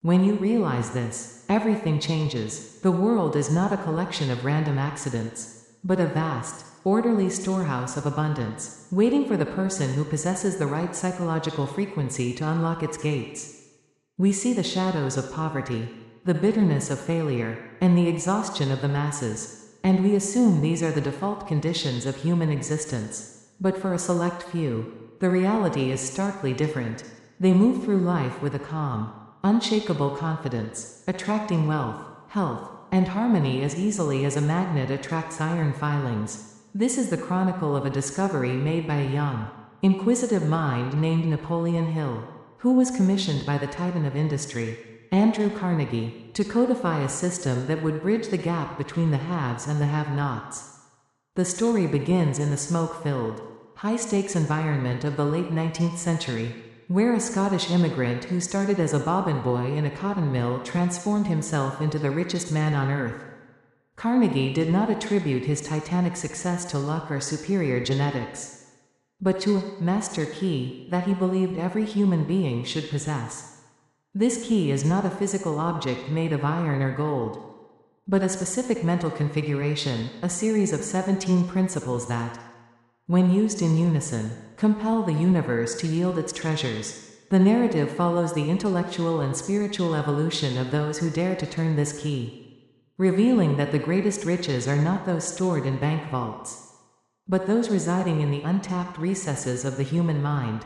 When you realize this, everything changes. The world is not a collection of random accidents, but a vast, orderly storehouse of abundance, waiting for the person who possesses the right psychological frequency to unlock its gates. We see the shadows of poverty, the bitterness of failure, and the exhaustion of the masses, and we assume these are the default conditions of human existence. But for a select few, the reality is starkly different. They move through life with a calm, unshakable confidence, attracting wealth, health, and harmony as easily as a magnet attracts iron filings. This is the chronicle of a discovery made by a young, inquisitive mind named Napoleon Hill, who was commissioned by the titan of industry, Andrew Carnegie, to codify a system that would bridge the gap between the haves and the have-nots. The story begins in the smoke-filled, high-stakes environment of the late 19th century, where a Scottish immigrant who started as a bobbin boy in a cotton mill transformed himself into the richest man on earth. Carnegie did not attribute his titanic success to luck or superior genetics, but to a master key that he believed every human being should possess. This key is not a physical object made of iron or gold, but a specific mental configuration, a series of 17 principles that, when used in unison, compel the universe to yield its treasures. The narrative follows the intellectual and spiritual evolution of those who dare to turn this key, revealing that the greatest riches are not those stored in bank vaults, but those residing in the untapped recesses of the human mind.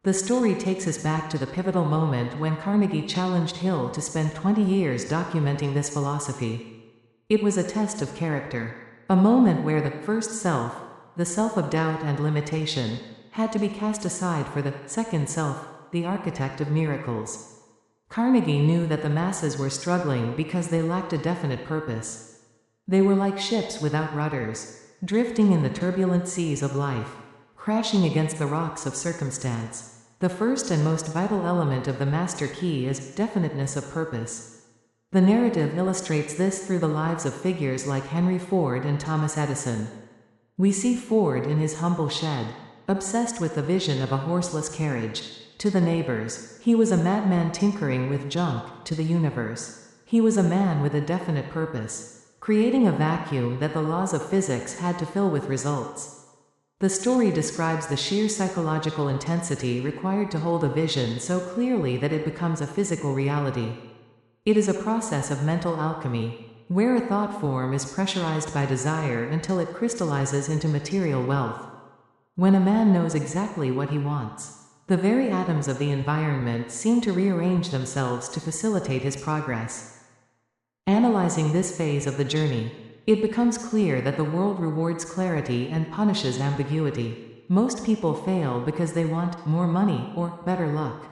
The story takes us back to the pivotal moment when Carnegie challenged Hill to spend 20 years documenting this philosophy. It was a test of character, a moment where the first self, the self of doubt and limitation, had to be cast aside for the second self, the architect of miracles. Carnegie knew that the masses were struggling because they lacked a definite purpose. They were like ships without rudders, drifting in the turbulent seas of life, crashing against the rocks of circumstance. The first and most vital element of the master key is definiteness of purpose. The narrative illustrates this through the lives of figures like Henry Ford and Thomas Edison. We see Ford in his humble shed, obsessed with the vision of a horseless carriage. To the neighbors, he was a madman tinkering with junk. To the universe, he was a man with a definite purpose, creating a vacuum that the laws of physics had to fill with results. The story describes the sheer psychological intensity required to hold a vision so clearly that it becomes a physical reality. It is a process of mental alchemy, where a thought form is pressurized by desire until it crystallizes into material wealth. When a man knows exactly what he wants, the very atoms of the environment seem to rearrange themselves to facilitate his progress. Analyzing this phase of the journey, it becomes clear that the world rewards clarity and punishes ambiguity. Most people fail because they want more money or better luck,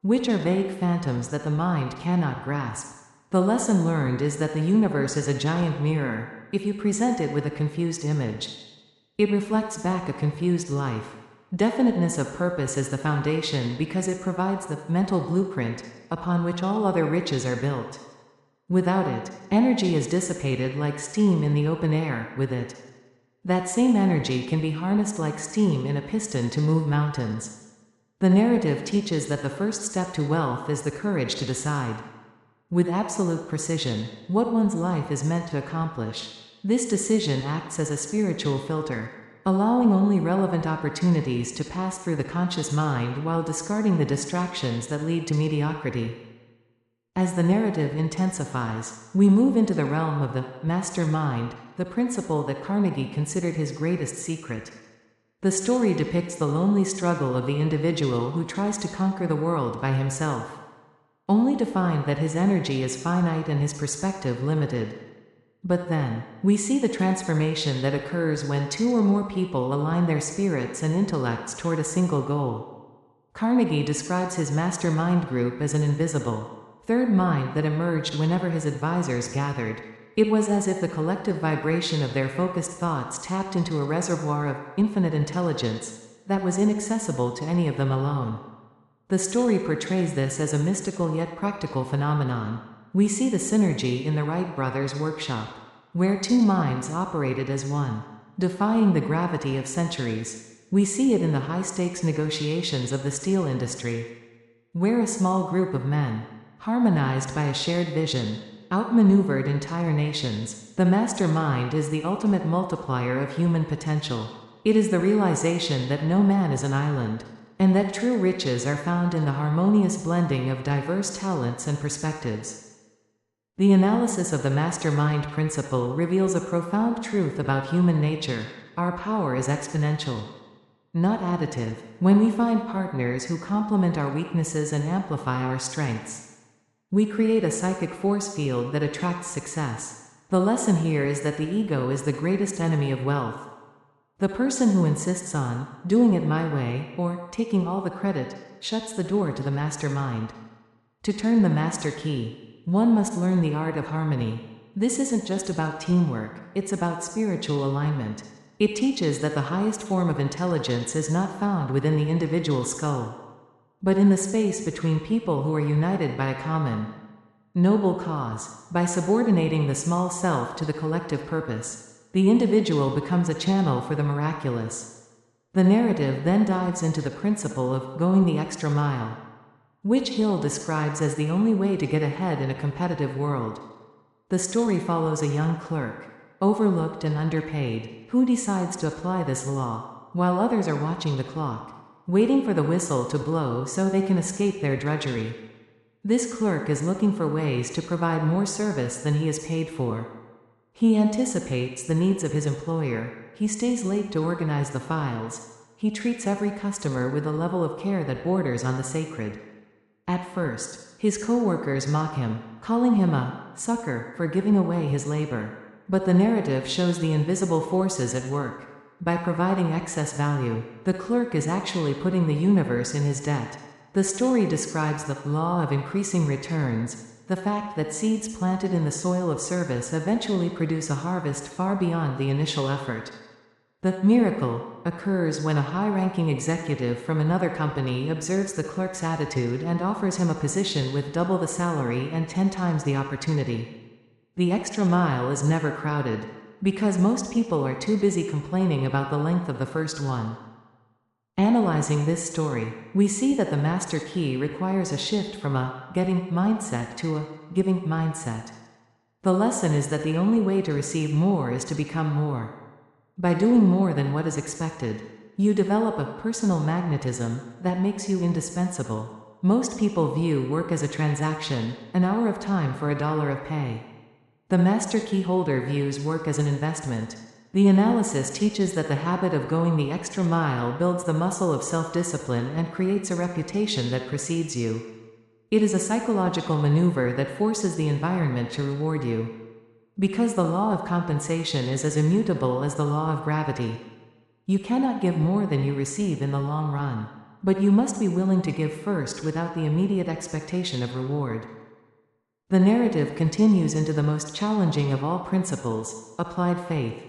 which are vague phantoms that the mind cannot grasp. The lesson learned is that the universe is a giant mirror. If you present it with a confused image, it reflects back a confused life. Definiteness of purpose is the foundation because it provides the mental blueprint upon which all other riches are built. Without it, energy is dissipated like steam in the open air. With it, that same energy can be harnessed like steam in a piston to move mountains. The narrative teaches that the first step to wealth is the courage to decide, with absolute precision, what one's life is meant to accomplish. This decision acts as a spiritual filter, allowing only relevant opportunities to pass through the conscious mind while discarding the distractions that lead to mediocrity. As the narrative intensifies, we move into the realm of the master mind, the principle that Carnegie considered his greatest secret. The story depicts the lonely struggle of the individual who tries to conquer the world by himself, only to find that his energy is finite and his perspective limited. But then, we see the transformation that occurs when two or more people align their spirits and intellects toward a single goal. Carnegie describes his mastermind group as an invisible, third mind that emerged whenever his advisors gathered. It was as if the collective vibration of their focused thoughts tapped into a reservoir of infinite intelligence that was inaccessible to any of them alone. The story portrays this as a mystical yet practical phenomenon. We see the synergy in the Wright brothers' workshop, where two minds operated as one, defying the gravity of centuries. We see it in the high-stakes negotiations of the steel industry, where a small group of men, harmonized by a shared vision, outmaneuvered entire nations. The mastermind is the ultimate multiplier of human potential. It is the realization that no man is an island, and that true riches are found in the harmonious blending of diverse talents and perspectives. The analysis of the mastermind principle reveals a profound truth about human nature. Our power is exponential, not additive. When we find partners who complement our weaknesses and amplify our strengths, we create a psychic force field that attracts success. The lesson here is that the ego is the greatest enemy of wealth. The person who insists on doing it my way or taking all the credit shuts the door to the mastermind. To turn the master key, one must learn the art of harmony. This isn't just about teamwork, it's about spiritual alignment. It teaches that the highest form of intelligence is not found within the individual skull, but in the space between people who are united by a common, noble cause. By subordinating the small self to the collective purpose, the individual becomes a channel for the miraculous. The narrative then dives into the principle of going the extra mile, which Hill describes as the only way to get ahead in a competitive world. The story follows a young clerk, overlooked and underpaid, who decides to apply this law, while others are watching the clock, waiting for the whistle to blow so they can escape their drudgery. This clerk is looking for ways to provide more service than he is paid for. He anticipates the needs of his employer, he stays late to organize the files, he treats every customer with a level of care that borders on the sacred. At first, his co-workers mock him, calling him a sucker for giving away his labor. But the narrative shows the invisible forces at work. By providing excess value, the clerk is actually putting the universe in his debt. The story describes the law of increasing returns, the fact that seeds planted in the soil of service eventually produce a harvest far beyond the initial effort. The miracle occurs when a high-ranking executive from another company observes the clerk's attitude and offers him a position with double the salary and 10 times the opportunity. The extra mile is never crowded, because most people are too busy complaining about the length of the first one. Analyzing this story, we see that the master key requires a shift from a getting mindset to a giving mindset. The lesson is that the only way to receive more is to become more. By doing more than what is expected, you develop a personal magnetism that makes you indispensable. Most people view work as a transaction, an hour of time for $1 of pay. The master key holder views work as an investment. The analysis teaches that the habit of going the extra mile builds the muscle of self-discipline and creates a reputation that precedes you. It is a psychological maneuver that forces the environment to reward you. Because the law of compensation is as immutable as the law of gravity. You cannot give more than you receive in the long run, but you must be willing to give first without the immediate expectation of reward. The narrative continues into the most challenging of all principles, applied faith.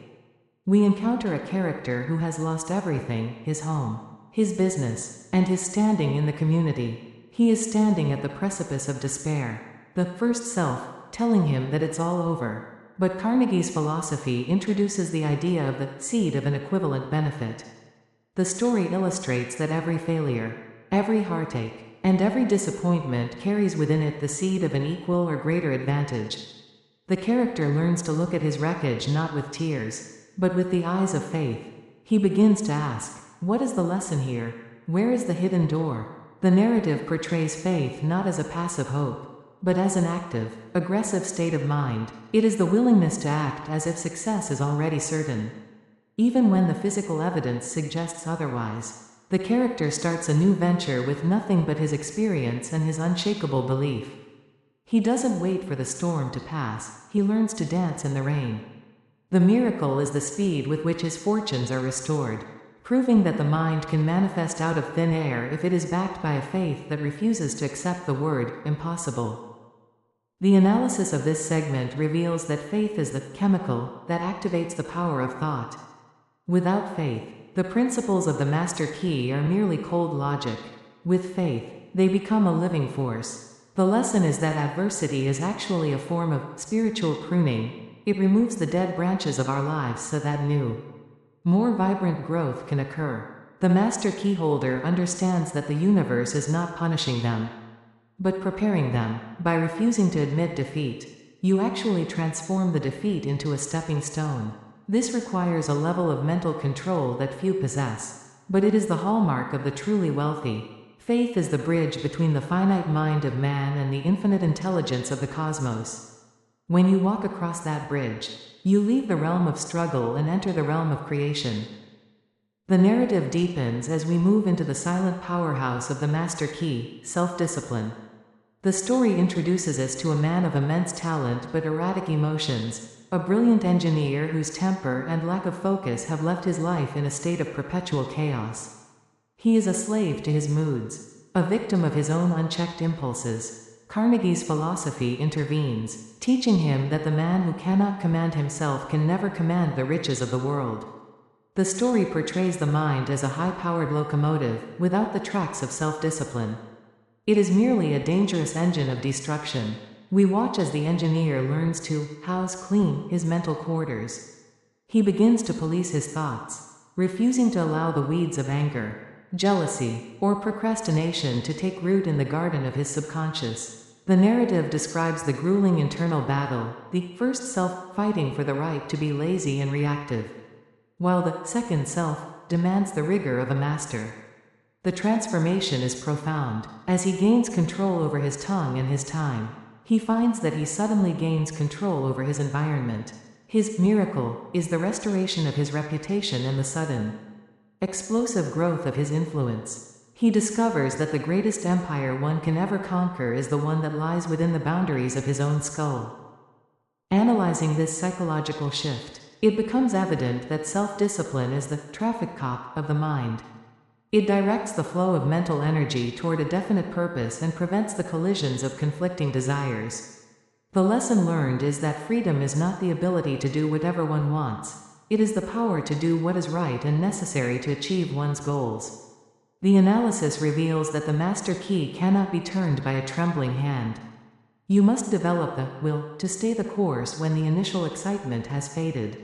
We encounter a character who has lost everything, his home, his business, and his standing in the community. He is standing at the precipice of despair, the first self telling him that it's all over. But Carnegie's philosophy introduces the idea of the seed of an equivalent benefit. The story illustrates that every failure, every heartache, and every disappointment carries within it the seed of an equal or greater advantage. The character learns to look at his wreckage not with tears, but with the eyes of faith. He begins to ask, what is the lesson here? Where is the hidden door? The narrative portrays faith not as a passive hope, but as an active, aggressive state of mind. It is the willingness to act as if success is already certain, even when the physical evidence suggests otherwise. The character starts a new venture with nothing but his experience and his unshakable belief. He doesn't wait for the storm to pass, he learns to dance in the rain. The miracle is the speed with which his fortunes are restored, proving that the mind can manifest out of thin air if it is backed by a faith that refuses to accept the word impossible. The analysis of this segment reveals that faith is the chemical that activates the power of thought. Without faith, the principles of the master key are merely cold logic. With faith, they become a living force. The lesson is that adversity is actually a form of spiritual pruning. It removes the dead branches of our lives so that new, more vibrant growth can occur. The master key holder understands that the universe is not punishing them. but preparing them. By refusing to admit defeat, you actually transform the defeat into a stepping stone. This requires a level of mental control that few possess, but it is the hallmark of the truly wealthy. Faith is the bridge between the finite mind of man and the infinite intelligence of the cosmos. When you walk across that bridge, you leave the realm of struggle and enter the realm of creation. The narrative deepens as we move into the silent powerhouse of the master key, self-discipline. The story introduces us to a man of immense talent but erratic emotions, a brilliant engineer whose temper and lack of focus have left his life in a state of perpetual chaos. He is a slave to his moods, a victim of his own unchecked impulses. Carnegie's philosophy intervenes, teaching him that the man who cannot command himself can never command the riches of the world. The story portrays the mind as a high-powered locomotive, without the tracks of self-discipline. It is merely a dangerous engine of destruction. We watch as the engineer learns to house clean his mental quarters. He begins to police his thoughts, refusing to allow the weeds of anger, jealousy, or procrastination to take root in the garden of his subconscious. The narrative describes the grueling internal battle, the first self fighting for the right to be lazy and reactive, while the second self demands the rigor of a master. The transformation is profound. As he gains control over his tongue and his time, he finds that he suddenly gains control over his environment. His miracle is the restoration of his reputation and the sudden, explosive growth of his influence. He discovers that the greatest empire one can ever conquer is the one that lies within the boundaries of his own skull. Analyzing this psychological shift, it becomes evident that self-discipline is the traffic cop of the mind. It directs the flow of mental energy toward a definite purpose and prevents the collisions of conflicting desires. The lesson learned is that freedom is not the ability to do whatever one wants. It is the power to do what is right and necessary to achieve one's goals. The analysis reveals that the master key cannot be turned by a trembling hand. You must develop the will to stay the course when the initial excitement has faded.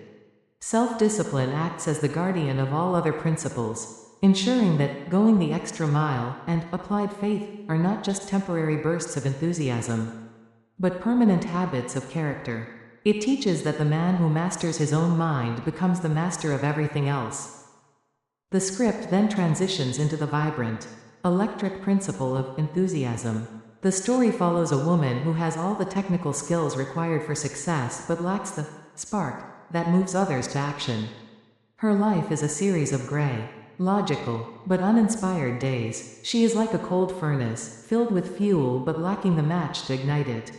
Self-discipline acts as the guardian of all other principles, ensuring that going the extra mile and applied faith are not just temporary bursts of enthusiasm, but permanent habits of character. It teaches that the man who masters his own mind becomes the master of everything else. The script then transitions into the vibrant, electric principle of enthusiasm. The story follows a woman who has all the technical skills required for success but lacks the spark that moves others to action. Her life is a series of gray, logical, but uninspired days. She is like a cold furnace, filled with fuel but lacking the match to ignite it.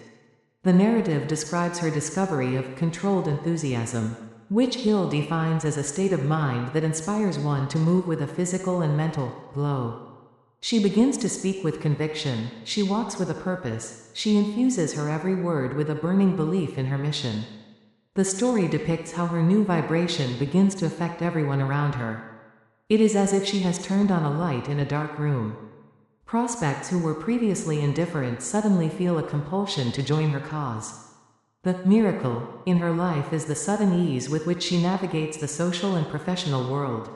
The narrative describes her discovery of controlled enthusiasm, which Hill defines as a state of mind that inspires one to move with a physical and mental glow. She begins to speak with conviction, she walks with a purpose, she infuses her every word with a burning belief in her mission. The story depicts how her new vibration begins to affect everyone around her. It is as if she has turned on a light in a dark room. Prospects who were previously indifferent suddenly feel a compulsion to join her cause. The miracle in her life is the sudden ease with which she navigates the social and professional world.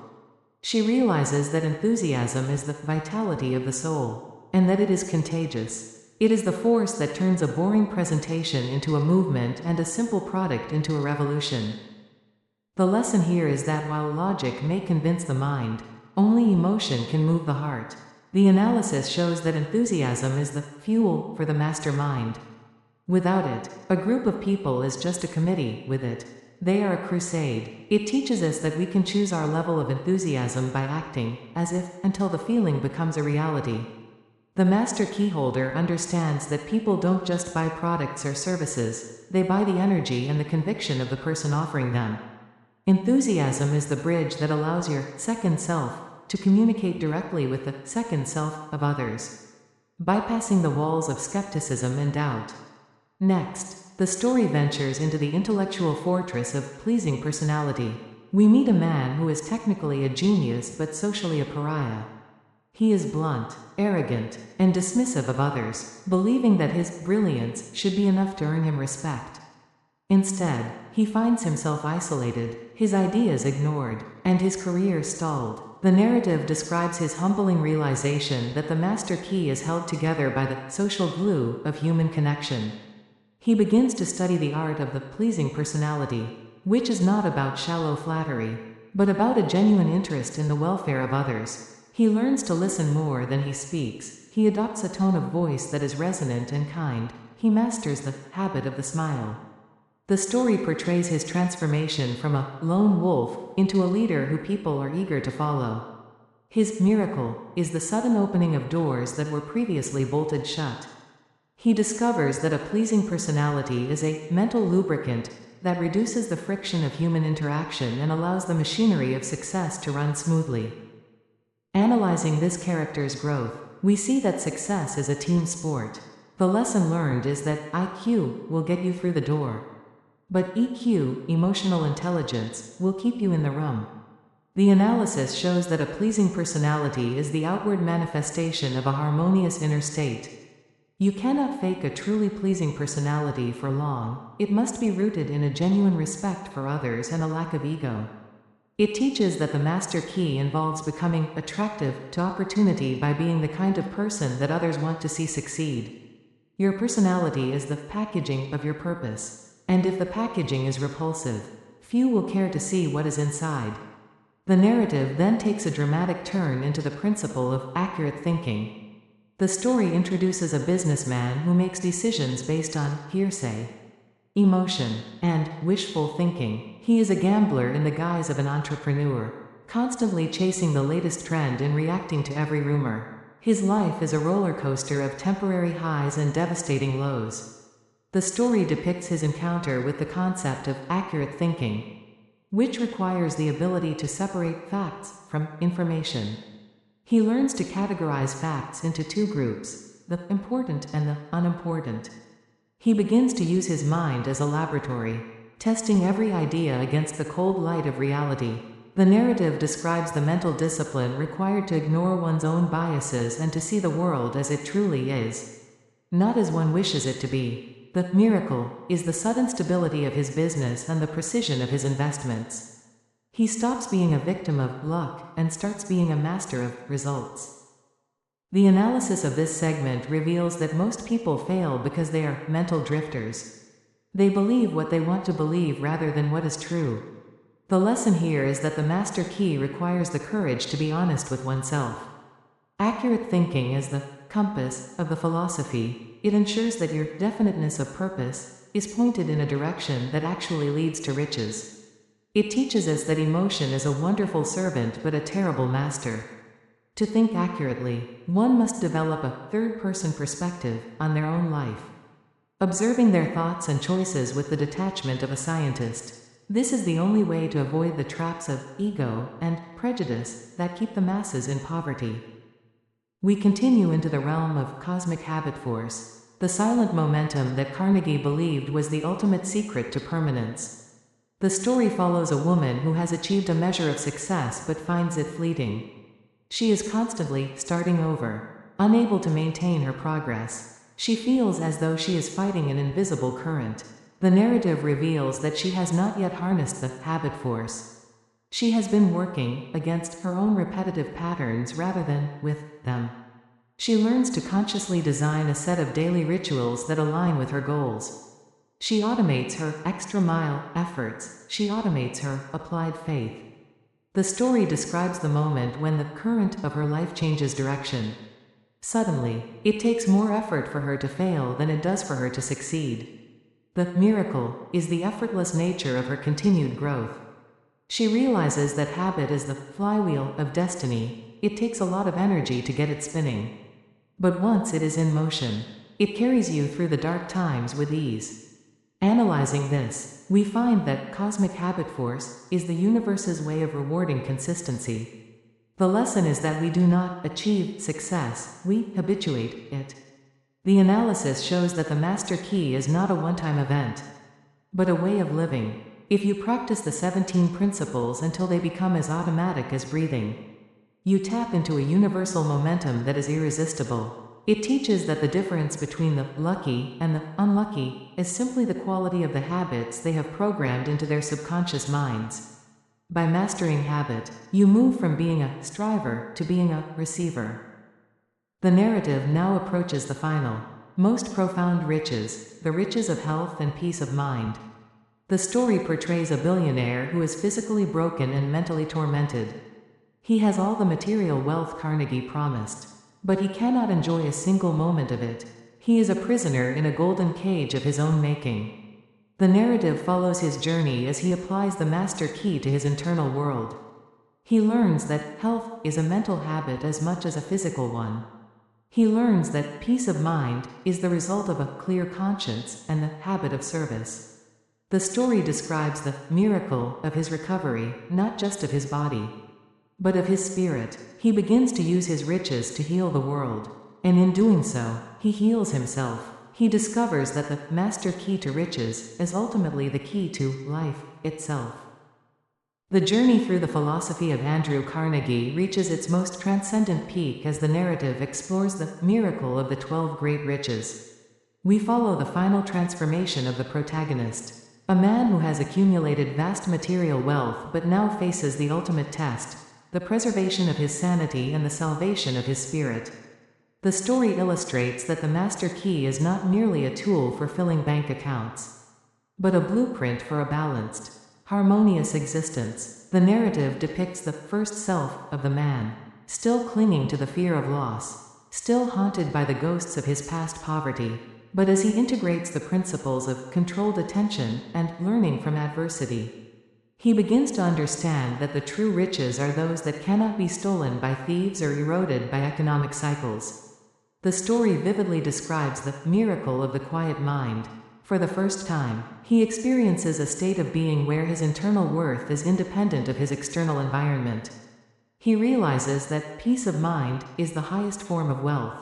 She realizes that enthusiasm is the vitality of the soul, and that it is contagious. It is the force that turns a boring presentation into a movement and a simple product into a revolution. The lesson here is that while logic may convince the mind, only emotion can move the heart. The analysis shows that enthusiasm is the fuel for the mastermind. Without it, a group of people is just a committee. With it, they are a crusade. It teaches us that we can choose our level of enthusiasm by acting as if until the feeling becomes a reality. The master keyholder understands that people don't just buy products or services, they buy the energy and the conviction of the person offering them. Enthusiasm is the bridge that allows your second self to communicate directly with the second self of others, bypassing the walls of skepticism and doubt. Next, the story ventures into the intellectual fortress of pleasing personality. We meet a man who is technically a genius but socially a pariah. He is blunt, arrogant, and dismissive of others, believing that his brilliance should be enough to earn him respect. Instead, he finds himself isolated, his ideas ignored, and his career stalled. The narrative describes his humbling realization that the master key is held together by the social glue of human connection. He begins to study the art of the pleasing personality, which is not about shallow flattery, but about a genuine interest in the welfare of others. He learns to listen more than he speaks. He adopts a tone of voice that is resonant and kind. He masters the habit of the smile. The story portrays his transformation from a lone wolf into a leader who people are eager to follow. His miracle is the sudden opening of doors that were previously bolted shut. He discovers that a pleasing personality is a mental lubricant that reduces the friction of human interaction and allows the machinery of success to run smoothly. Analyzing this character's growth, we see that success is a team sport. The lesson learned is that IQ will get you through the door, but EQ, emotional intelligence, will keep you in the room. The analysis shows that a pleasing personality is the outward manifestation of a harmonious inner state. You cannot fake a truly pleasing personality for long. It must be rooted in a genuine respect for others and a lack of ego. It teaches that the master key involves becoming attractive to opportunity by being the kind of person that others want to see succeed. Your personality is the packaging of your purpose, and if the packaging is repulsive, few will care to see what is inside. The narrative then takes a dramatic turn into the principle of accurate thinking. The story introduces a businessman who makes decisions based on hearsay, emotion, and wishful thinking. He is a gambler in the guise of an entrepreneur, constantly chasing the latest trend and reacting to every rumor. His life is a roller coaster of temporary highs and devastating lows. The story depicts his encounter with the concept of accurate thinking, which requires the ability to separate facts from information. He learns to categorize facts into two groups, the important and the unimportant. He begins to use his mind as a laboratory, testing every idea against the cold light of reality. The narrative describes the mental discipline required to ignore one's own biases and to see the world as it truly is, not as one wishes it to be. The miracle is the sudden stability of his business and the precision of his investments. He stops being a victim of luck and starts being a master of results. The analysis of this segment reveals that most people fail because they are mental drifters. They believe what they want to believe rather than what is true. The lesson here is that the master key requires the courage to be honest with oneself. Accurate thinking is the compass of the philosophy. It ensures that your definiteness of purpose is pointed in a direction that actually leads to riches. It teaches us that emotion is a wonderful servant but a terrible master. To think accurately, one must develop a third-person perspective on their own life, observing their thoughts and choices with the detachment of a scientist. This is the only way to avoid the traps of ego and prejudice that keep the masses in poverty. We continue into the realm of cosmic habit force, the silent momentum that Carnegie believed was the ultimate secret to permanence. The story follows a woman who has achieved a measure of success but finds it fleeting. She is constantly starting over, unable to maintain her progress. She feels as though she is fighting an invisible current. The narrative reveals that she has not yet harnessed the habit force. She has been working against her own repetitive patterns rather than with them. She learns to consciously design a set of daily rituals that align with her goals. She automates her extra-mile efforts. She automates her applied faith. The story describes the moment when the current of her life changes direction. Suddenly, it takes more effort for her to fail than it does for her to succeed. The miracle is the effortless nature of her continued growth. She realizes that habit is the flywheel of destiny. It takes a lot of energy to get it spinning. But once it is in motion, it carries you through the dark times with ease. Analyzing this, we find that cosmic habit force is the universe's way of rewarding consistency. The lesson is that we do not achieve success, we habituate it. The analysis shows that the master key is not a one-time event, but a way of living. If you practice the 17 principles until they become as automatic as breathing, you tap into a universal momentum that is irresistible. It teaches that the difference between the lucky and the unlucky is simply the quality of the habits they have programmed into their subconscious minds. By mastering habit, you move from being a striver to being a receiver. The narrative now approaches the final, most profound riches, the riches of health and peace of mind. The story portrays a billionaire who is physically broken and mentally tormented. He has all the material wealth Carnegie promised, but he cannot enjoy a single moment of it. He is a prisoner in a golden cage of his own making. The narrative follows his journey as he applies the master key to his internal world. He learns that health is a mental habit as much as a physical one. He learns that peace of mind is the result of a clear conscience and the habit of service. The story describes the miracle of his recovery, not just of his body, but of his spirit. He begins to use his riches to heal the world, and in doing so, he heals himself. He discovers that the master key to riches is ultimately the key to life itself. The journey through the philosophy of Andrew Carnegie reaches its most transcendent peak as the narrative explores the miracle of the 12 great riches. We follow the final transformation of the protagonist, a man who has accumulated vast material wealth but now faces the ultimate test, the preservation of his sanity and the salvation of his spirit. The story illustrates that the master key is not merely a tool for filling bank accounts, but a blueprint for a balanced, harmonious existence. The narrative depicts the first self of the man, still clinging to the fear of loss, still haunted by the ghosts of his past poverty, but as he integrates the principles of controlled attention and learning from adversity, he begins to understand that the true riches are those that cannot be stolen by thieves or eroded by economic cycles. The story vividly describes the miracle of the quiet mind. For the first time, he experiences a state of being where his internal worth is independent of his external environment. He realizes that peace of mind is the highest form of wealth,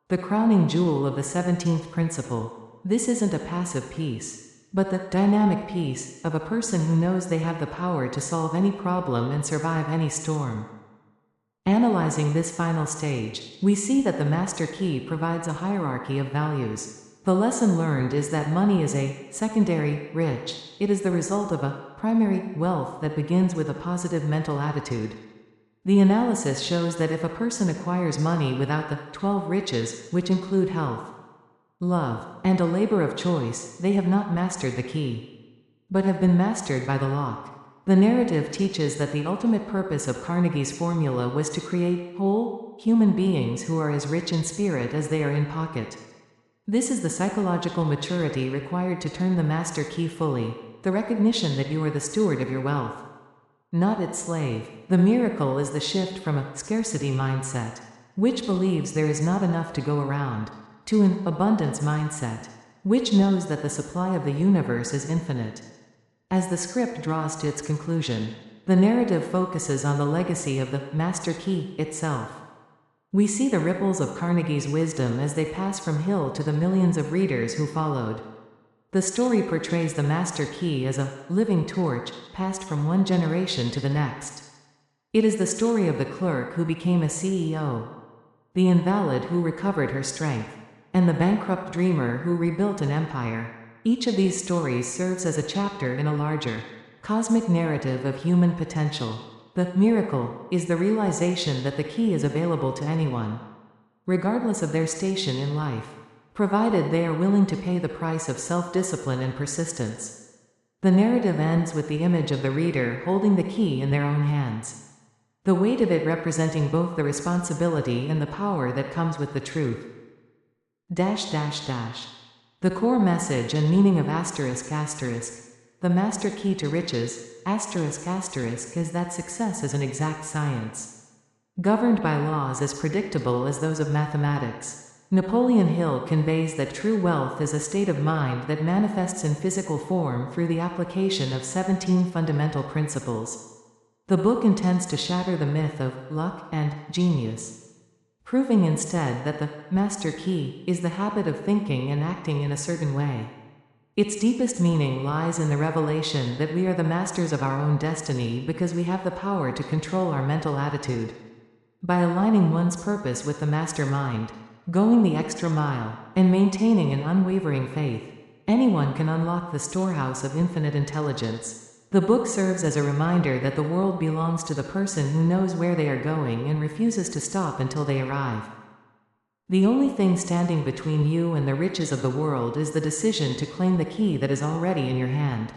the crowning jewel of the 17th principle. This isn't a passive peace, but the dynamic peace of a person who knows they have the power to solve any problem and survive any storm. Analyzing this final stage, we see that the master key provides a hierarchy of values. The lesson learned is that money is a secondary rich. It is the result of a primary wealth that begins with a positive mental attitude. The analysis shows that if a person acquires money without the 12 riches, which include health, love, and a labor of choice, they have not mastered the key, but have been mastered by the lock. The narrative teaches that the ultimate purpose of Carnegie's formula was to create whole, human beings who are as rich in spirit as they are in pocket. This is the psychological maturity required to turn the master key fully, the recognition that you are the steward of your wealth, not its slave. The miracle is the shift from a scarcity mindset, which believes there is not enough to go around, to an abundance mindset, which knows that the supply of the universe is infinite. As the script draws to its conclusion, the narrative focuses on the legacy of the master key itself. We see the ripples of Carnegie's wisdom as they pass from Hill to the millions of readers who followed. The story portrays the master key as a living torch, passed from one generation to the next. It is the story of the clerk who became a CEO, the invalid who recovered her strength, and the bankrupt dreamer who rebuilt an empire. Each of these stories serves as a chapter in a larger, cosmic narrative of human potential. The miracle is the realization that the key is available to anyone, regardless of their station in life, provided they are willing to pay the price of self-discipline and persistence. The narrative ends with the image of the reader holding the key in their own hands, the weight of it representing both the responsibility and the power that comes with the truth. The core message and meaning of the master key to riches, is that success is an exact science, governed by laws as predictable as those of mathematics. Napoleon Hill conveys that true wealth is a state of mind that manifests in physical form through the application of 17 fundamental principles. The book intends to shatter the myth of luck and genius, proving instead that the master key is the habit of thinking and acting in a certain way. Its deepest meaning lies in the revelation that we are the masters of our own destiny because we have the power to control our mental attitude. By aligning one's purpose with the master mind, going the extra mile, and maintaining an unwavering faith, anyone can unlock the storehouse of infinite intelligence. The book serves as a reminder that the world belongs to the person who knows where they are going and refuses to stop until they arrive. The only thing standing between you and the riches of the world is the decision to claim the key that is already in your hand.